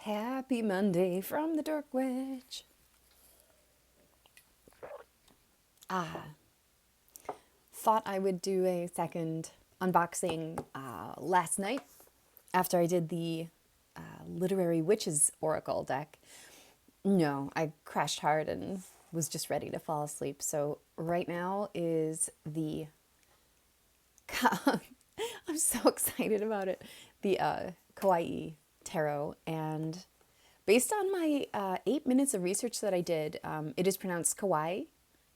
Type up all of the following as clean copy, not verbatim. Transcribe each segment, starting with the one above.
Happy Monday from the Dark Witch. Thought I would do a second unboxing last night after I did the Literary Witches Oracle deck. No, I crashed hard and was just ready to fall asleep. So right now is the I'm so excited about it. The Kawaii Tarot, and based on my 8 minutes of research that I did, it is pronounced Kawaii,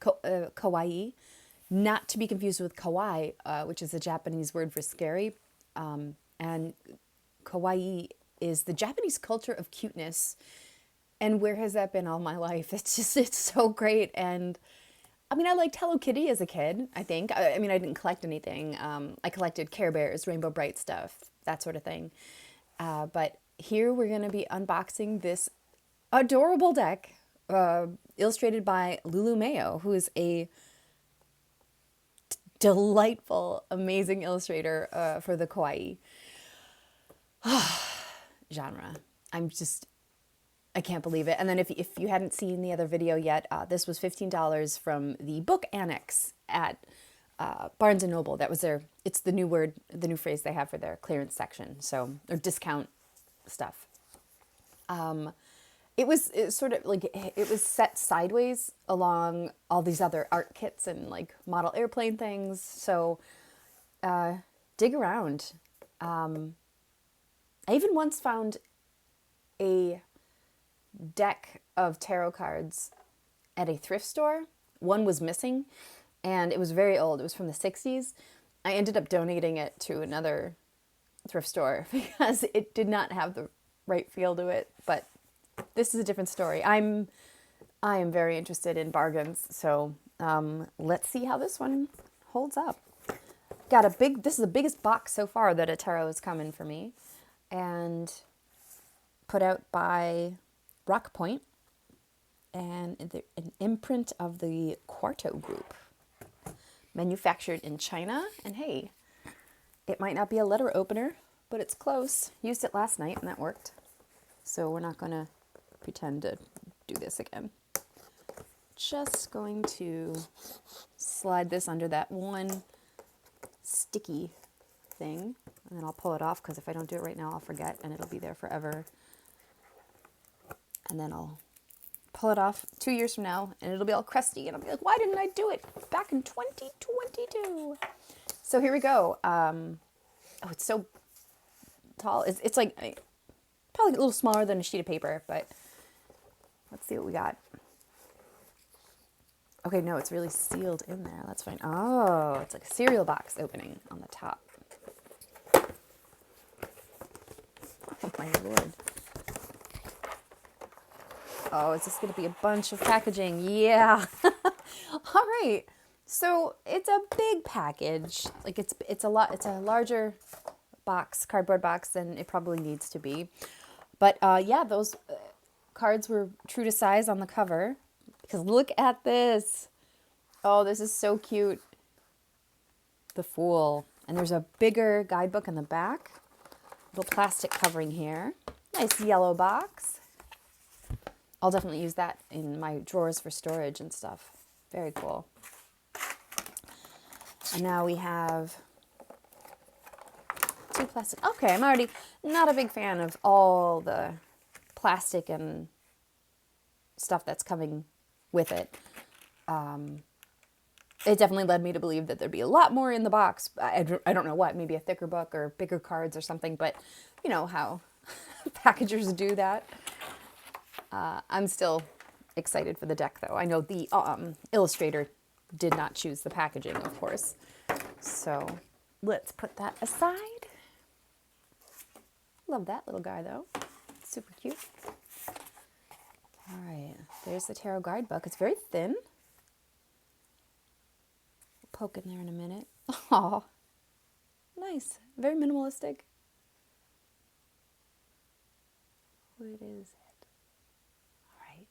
Kawaii, not to be confused with Kawaii, which is a Japanese word for scary. And Kawaii is the Japanese culture of cuteness. And where has that been all my life? It's so great. And I mean, I liked Hello Kitty as a kid, I think. I mean, I didn't collect anything. I collected Care Bears, Rainbow Bright stuff, that sort of thing. But here we're going to be unboxing this adorable deck illustrated by Lulu Mayo, who is a delightful, amazing illustrator for the kawaii genre. I can't believe it. And then if you hadn't seen the other video yet, this was $15 from the book annex at Barnes & Noble. That was it's the new phrase they have for their clearance section. So, or discount stuff. It was sort of like, it was set sideways along all these other art kits and like model airplane things. So, dig around. I even once found a deck of tarot cards at a thrift store. One was missing and it was very old. It was from the 60s. I ended up donating it to another thrift store because it did not have the right feel to it. But this is a different story. I am very interested in bargains. So let's see how this one holds up. This is the biggest box so far that a tarot has come in for me. And put out by Rock Point, and an imprint of the Quarto Group, manufactured in China. And hey, it might not be a letter opener, but it's close. Used it last night and that worked. So we're not going to pretend to do this again. Just going to slide this under that one sticky thing, and then I'll pull it off because if I don't do it right now, I'll forget and it'll be there forever. And then I'll pull it off 2 years from now and it'll be all crusty and I'll be like, why didn't I do it back in 2022? So here we go. Oh, it's so tall. It's like probably a little smaller than a sheet of paper, but let's see what we got. Okay, no, it's really sealed in there. That's fine. Oh, it's like a cereal box opening on the top. Oh my Lord. Oh, is this going to be a bunch of packaging? Yeah. All right. So it's a big package. Like it's a lot. It's a larger box, cardboard box than it probably needs to be. But yeah, those cards were true to size on the cover. Because look at this. Oh, this is so cute. The Fool. And there's a bigger guidebook in the back. Little plastic covering here. Nice yellow box. I'll definitely use that in my drawers for storage and stuff. Very cool. And now we have two plastic. Okay, I'm already not a big fan of all the plastic and stuff that's coming with it. It definitely led me to believe that there'd be a lot more in the box. I don't know what, maybe a thicker book or bigger cards or something, but you know how packagers do that. I'm still excited for the deck, though. I know the illustrator did not choose the packaging, of course. So let's put that aside. Love that little guy, though. Super cute. All right, there's the tarot guidebook. It's very thin. Poke in there in a minute. Oh, nice. Very minimalistic. What is it? All right.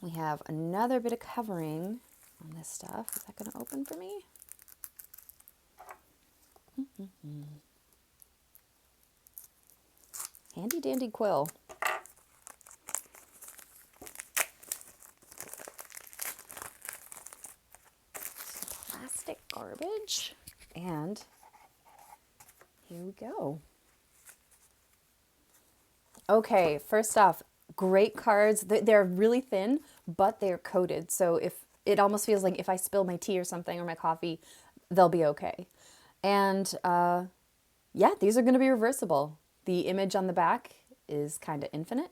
We have another bit of covering on this stuff. Is that going to open for me? handy dandy quill. Some plastic garbage. And here we go. Okay, first off, great cards. They're really thin, but they're coated. So if it almost feels like if I spill my tea or something or my coffee, they'll be okay. And yeah, these are going to be reversible. The image on the back is kind of infinite.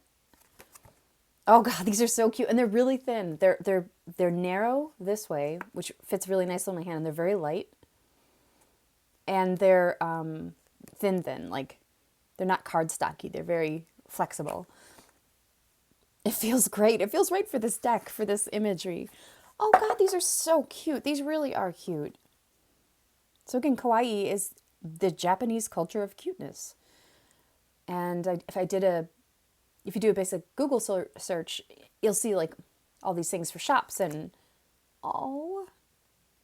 Oh God, these are so cute, and they're really thin. They're narrow this way, which fits really nicely on my hand, and they're very light. And they're thin, like they're not cardstocky. They're very flexible. It feels great. It feels right for this deck, for this imagery. Oh God, these are so cute. These really are cute. So again, kawaii is the Japanese culture of cuteness. And if you do a basic Google search, you'll see like all these things for shops, and oh,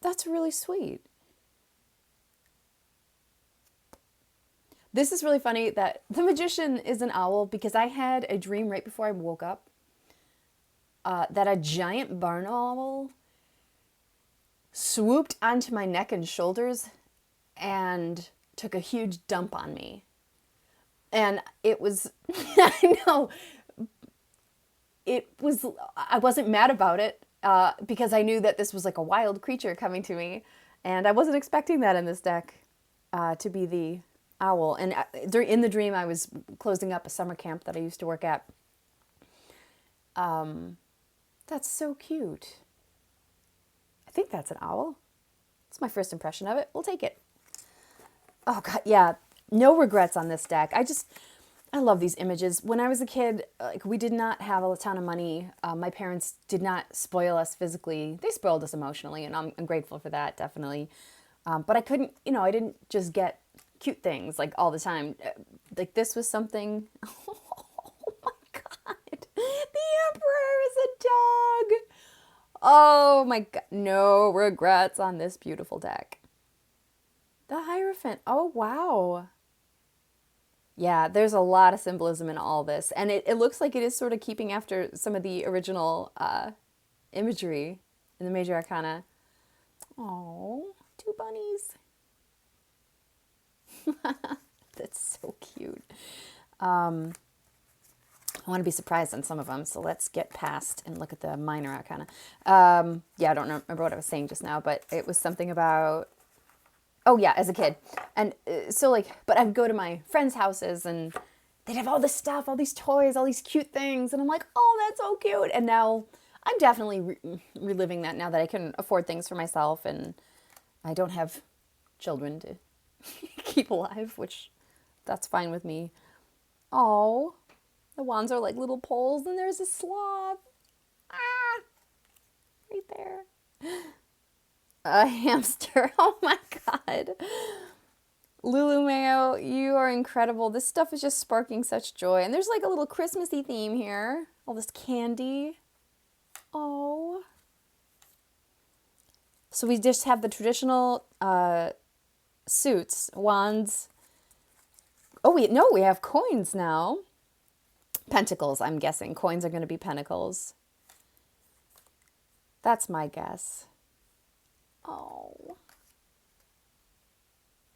that's really sweet. This is really funny that the magician is an owl, because I had a dream right before I woke up that a giant barn owl swooped onto my neck and shoulders and took a huge dump on me. And it was, I know, I wasn't mad about it because I knew that this was like a wild creature coming to me. And I wasn't expecting that in this deck to be the owl. And in the dream, I was closing up a summer camp that I used to work at. That's so cute. I think that's an owl. It's my first impression of it. We'll take it. Oh God, yeah. No regrets on this deck. I love these images. When I was a kid, like we did not have a ton of money. My parents did not spoil us physically. They spoiled us emotionally, and I'm grateful for that, definitely. But I couldn't, I didn't just get cute things like all the time. Like this was something. Oh my God. The Emperor is a dog. Oh my God. No regrets on this beautiful deck. The Hierophant. Oh, wow. Yeah, there's a lot of symbolism in all this. And it looks like it is sort of keeping after some of the original imagery in the Major Arcana. Oh, 2 bunnies. That's so cute. I want to be surprised on some of them, so let's get past and look at the Minor Arcana. Yeah, I don't remember what I was saying just now, but it was something about... Oh yeah, as a kid. And so like, but I'd go to my friends' houses and they'd have all this stuff, all these toys, all these cute things. And I'm like, oh, that's so cute. And now I'm definitely reliving that now that I can afford things for myself and I don't have children to keep alive, which that's fine with me. Oh, the wands are like little poles and there's a sloth. Ah, right there. A hamster. Oh my God. Lulu Mayo, you are incredible. This stuff is just sparking such joy. And there's like a little Christmassy theme here. All this candy. Oh. So we just have the traditional suits, wands. Oh, we have coins now. Pentacles, I'm guessing. Coins are going to be pentacles. That's my guess. Oh,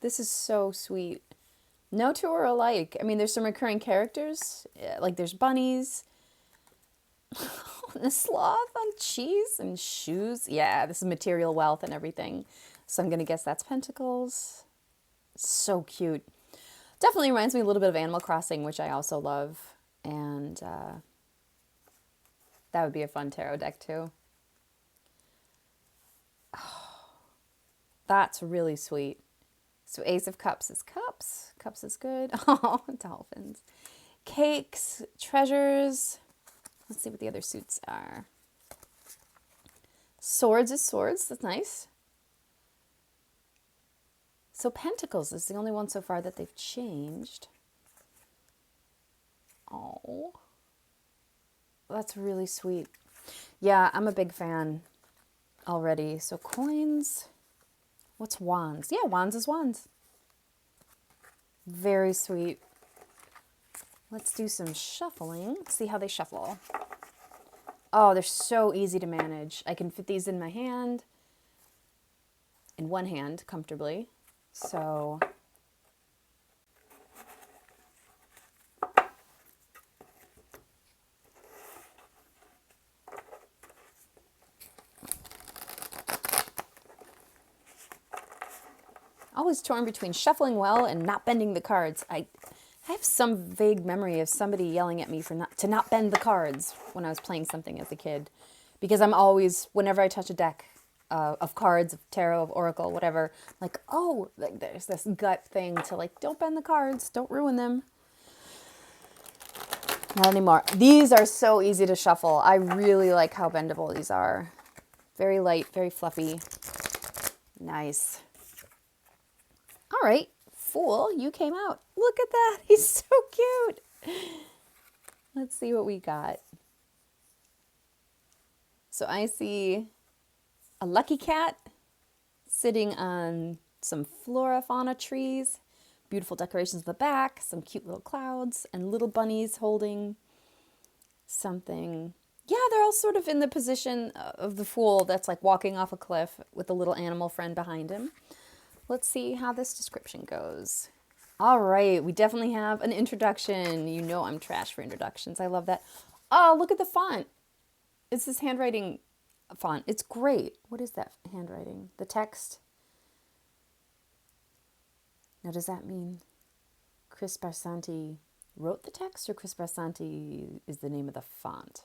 this is so sweet. No two are alike. I mean, there's some recurring characters, like there's bunnies, and a sloth on cheese and shoes. Yeah, this is material wealth and everything. So I'm going to guess that's pentacles. So cute. Definitely reminds me a little bit of Animal Crossing, which I also love. And that would be a fun tarot deck too. That's really sweet. So Ace of Cups is cups. Cups is good. Oh, dolphins. Cakes, treasures. Let's see what the other suits are. Swords is swords. That's nice. So Pentacles is the only one so far that they've changed. Oh, that's really sweet. Yeah, I'm a big fan already. So coins. What's wands? Yeah, wands is wands. Very sweet. Let's do some shuffling. See how they shuffle. Oh, they're so easy to manage. I can fit these in my hand, in one hand comfortably. So always torn between shuffling well and not bending the cards. I have some vague memory of somebody yelling at me for not bend the cards when I was playing something as a kid, because I'm always, whenever I touch a deck of cards, of tarot, of oracle, whatever, like, oh, like there's this gut thing to like, don't bend the cards, don't ruin them. Not anymore. These are so easy to shuffle. I really like how bendable these are. Very light, very fluffy. Nice. All right, Fool, you came out. Look at that. He's so cute. Let's see what we got. So I see a lucky cat sitting on some flora fauna trees, beautiful decorations in the back, some cute little clouds, and little bunnies holding something. Yeah, they're all sort of in the position of the Fool that's like walking off a cliff with a little animal friend behind him. Let's see how this description goes. All right, we definitely have an introduction. You know I'm trash for introductions. I love that. Oh, look at the font. It's this handwriting font. It's great. What is that handwriting? The text? Now, does that mean Chris Barsanti wrote the text, or Chris Barsanti is the name of the font?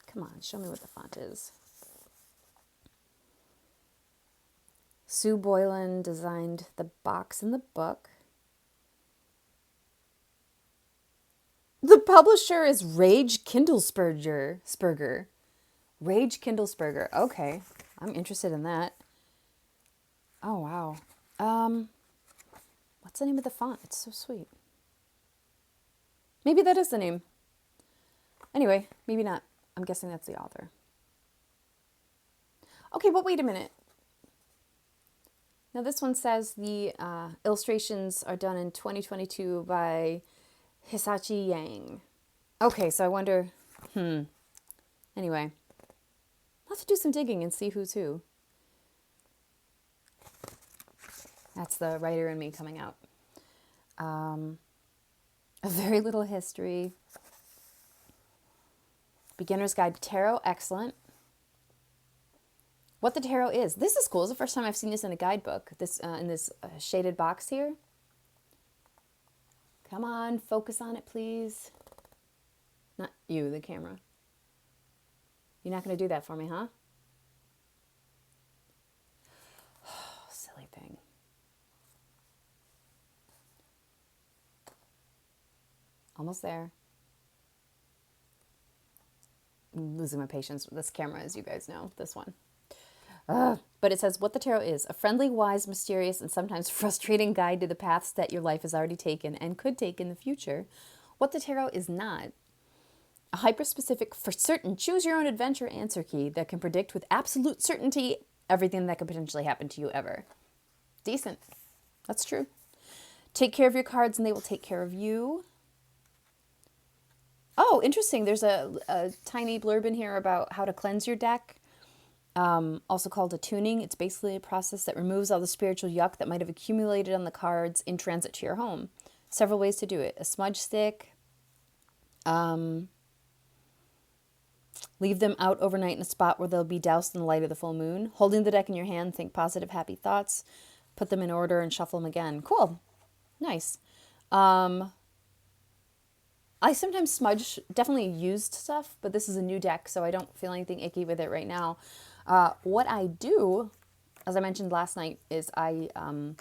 Come on, show me what the font is. Sue Boylan designed the box in the book. The publisher is Rage Kindlesperger. Rage Kindlesperger. Okay, I'm interested in that. Oh, wow. What's the name of the font? It's so sweet. Maybe that is the name. Anyway, maybe not. I'm guessing that's the author. Okay, but wait a minute. Now this one says the illustrations are done in 2022 by Hisachi Yang. Okay, so I wonder, anyway, I'll have to do some digging and see who's who. That's the writer in me coming out. A very little history. Beginner's Guide to Tarot, excellent. What the tarot is. This is cool. It's the first time I've seen this in a guidebook. This in this shaded box here. Come on, focus on it, please. Not you, the camera. You're not going to do that for me, huh? Silly thing. Almost there. I'm losing my patience with this camera, as you guys know, this one. But it says, what the tarot is: a friendly, wise, mysterious, and sometimes frustrating guide to the paths that your life has already taken and could take in the future. What the tarot is not: a hyper-specific, for certain, choose-your-own-adventure answer key that can predict with absolute certainty everything that could potentially happen to you ever. Decent. That's true. Take care of your cards and they will take care of you. Oh, interesting. There's a tiny blurb in here about how to cleanse your deck. Also called attuning. It's basically a process that removes all the spiritual yuck that might have accumulated on the cards in transit to your home. Several ways to do it. A smudge stick. Leave them out overnight in a spot where they'll be doused in the light of the full moon. Holding the deck in your hand, think positive, happy thoughts. Put them in order and shuffle them again. Cool. Nice. I sometimes smudge, definitely used stuff, but this is a new deck, so I don't feel anything icky with it right now. What I do, as I mentioned last night, is I'll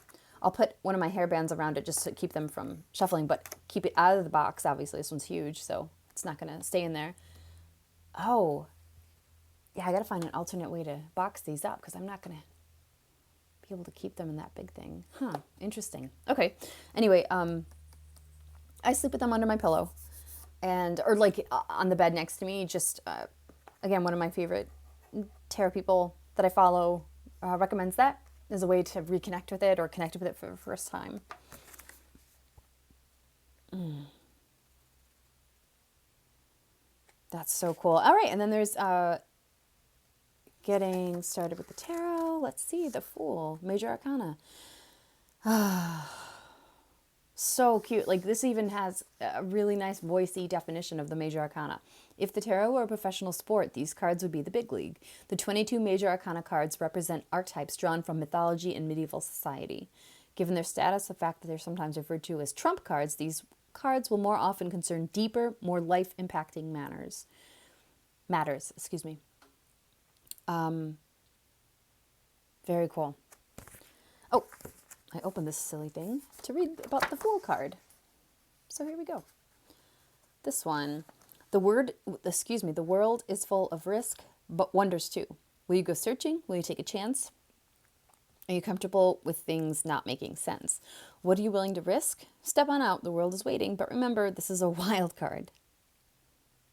put one of my hairbands around it just to keep them from shuffling, but keep it out of the box. Obviously, this one's huge, so it's not going to stay in there. Oh, yeah, I got to find an alternate way to box these up because I'm not going to be able to keep them in that big thing. Huh, interesting. Okay, anyway, I sleep with them under my pillow. Or like on the bed next to me. Just again, one of my favorite tarot people that I follow recommends that as a way to reconnect with it or connect with it for the first time. That's so cool. All right, and then there's getting started with the tarot. Let's see, the Fool, Major Arcana. So cute. Like this even has a really nice voicey definition of the Major Arcana. If the tarot were a professional sport, these cards would be the big league. The 22 Major Arcana cards represent archetypes drawn from mythology and medieval society. Given their status, the fact that they're sometimes referred to as trump cards, these cards will more often concern deeper, more life-impacting matters. Excuse me. Very cool. Oh, I opened this silly thing to read about the Fool card. So here we go. This one. The world is full of risk, but wonders too. Will you go searching? Will you take a chance? Are you comfortable with things not making sense? What are you willing to risk? Step on out. The world is waiting, but remember, this is a wild card.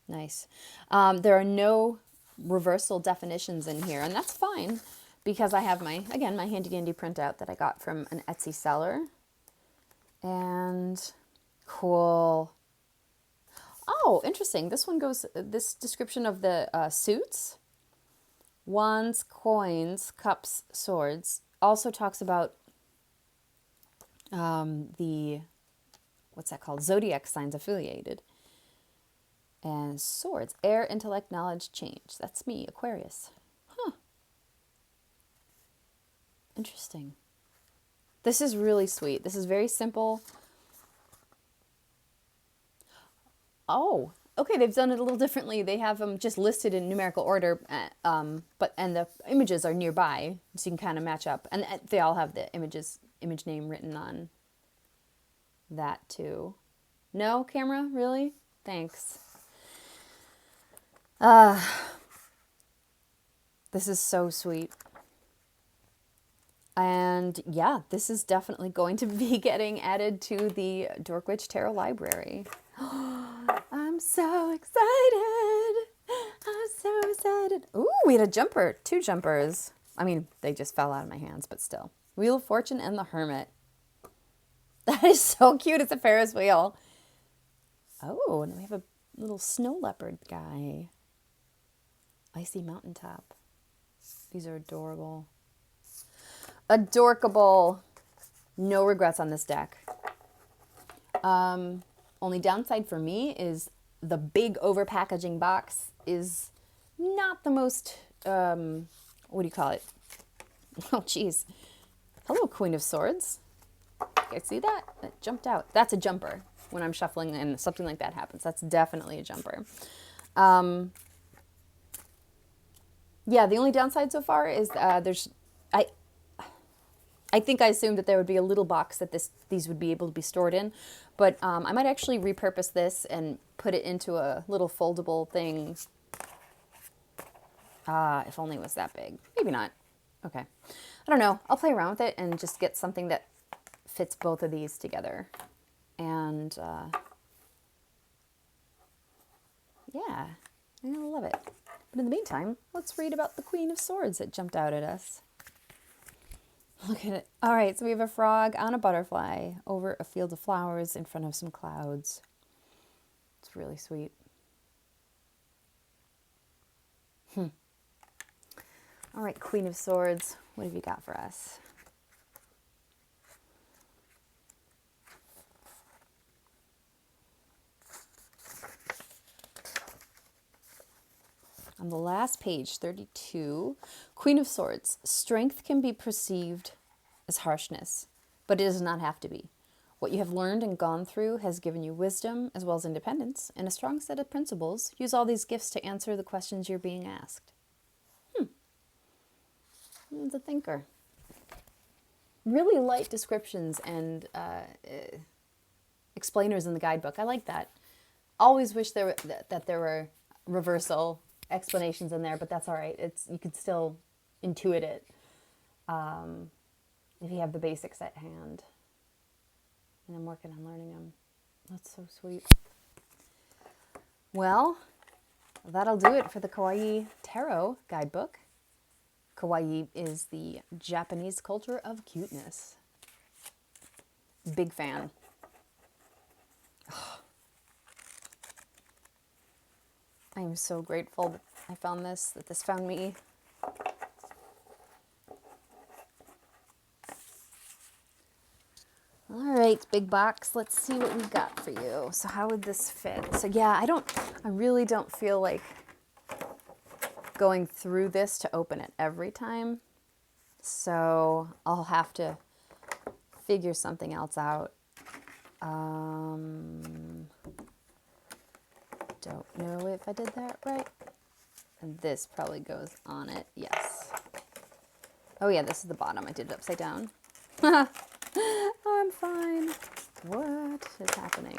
Nice. There are no reversal definitions in here, and that's fine because I have my handy dandy printout that I got from an Etsy seller. And cool. Oh, interesting. This one goes, this description of the suits, wands, coins, cups, swords, also talks about the, what's that called? Zodiac signs affiliated. And swords, air, intellect, knowledge, change. That's me, Aquarius. Huh. Interesting. This is really sweet. This is very simple. Oh, okay. They've done it a little differently. They have them just listed in numerical order, and the images are nearby, so you can kind of match up. And they all have the image name written on that too. No, camera? Really? Thanks. This is so sweet. And yeah, this is definitely going to be getting added to the Dork Witch Tarot Library. I'm so excited. I'm so excited. Ooh, we had a jumper. 2 jumpers. I mean, they just fell out of my hands, but still. Wheel of Fortune and the Hermit. That is so cute. It's a Ferris wheel. Oh, and we have a little snow leopard guy. Icy mountaintop. These are adorable. Adorkable. No regrets on this deck. Only downside for me is the big over packaging box is not the most, what do you call it? Oh, geez. Hello, Queen of Swords. You guys see that? That jumped out. That's a jumper. When I'm shuffling and something like that happens, that's definitely a jumper. Yeah, the only downside so far is I think I assumed that there would be a little box that these would be able to be stored in, but I might actually repurpose this and put it into a little foldable thing. If only it was that big. Maybe not. Okay. I don't know. I'll play around with it and just get something that fits both of these together. And yeah, I'm gonna love it. But in the meantime, let's read about the Queen of Swords that jumped out at us. Look at it. All right, so we have a frog on a butterfly over a field of flowers in front of some clouds. It's really sweet. All right, Queen of Swords, what have you got for us? On the last page, 32, Queen of Swords. Strength can be perceived as harshness, but it does not have to be. What you have learned and gone through has given you wisdom as well as independence and a strong set of principles. Use all these gifts to answer the questions you're being asked. It's a thinker. Really light descriptions and explainers in the guidebook. I like that. Always wish there were reversal explanations in there, but that's all right. You can still intuit it if you have the basics at hand. And I'm working on learning them. That's so sweet. Well, that'll do it for the Kawaii Tarot guidebook. Kawaii is the Japanese culture of cuteness. Big fan. I am so grateful that I found this, that this found me. All right, big box, let's see what we got for you. So how would this fit? So yeah, I really don't feel like going through this to open it every time. So I'll have to figure something else out. Don't know if I did that right. And this probably goes on it. Yes. Oh yeah, this is the bottom. I did it upside down. Oh, I'm fine. What is happening?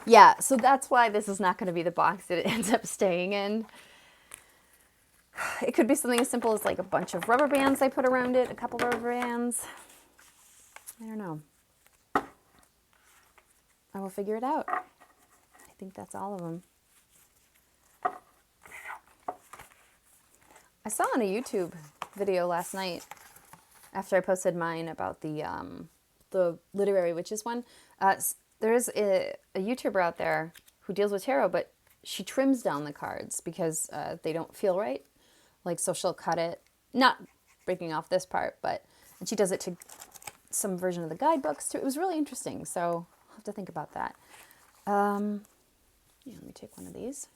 Yeah, so that's why this is not going to be the box that it ends up staying in. It could be something as simple as like a bunch of rubber bands I put around it, a couple rubber bands. I don't know. I will figure it out. I think that's all of them. I saw on a YouTube video last night after I posted mine about the literary witches one. There is a YouTuber out there who deals with tarot, but she trims down the cards because they don't feel right. Like, so she'll cut it, not breaking off this part, and she does it to some version of the guidebooks too. It was really interesting, so I'll have to think about that. Yeah, let me take one of these.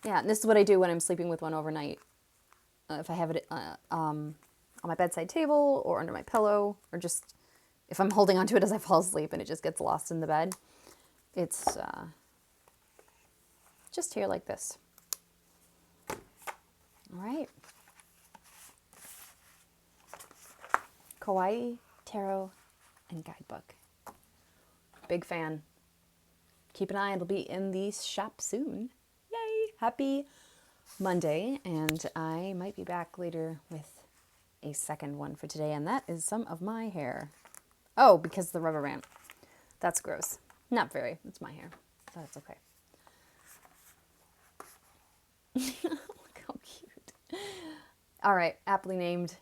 Yeah, and this is what I do when I'm sleeping with one overnight. If I have it on my bedside table or under my pillow, or just if I'm holding onto it as I fall asleep and it just gets lost in the bed, it's just here like this. All right. Kawaii Tarot and Guidebook. Big fan. Keep an eye, it'll be in the shop soon. Yay! Happy Monday, and I might be back later with a second one for today, and that is some of my hair. Oh, because the rubber band. That's gross. Not very. It's my hair, so that's okay. Look how cute. All right, aptly named.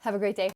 Have a great day.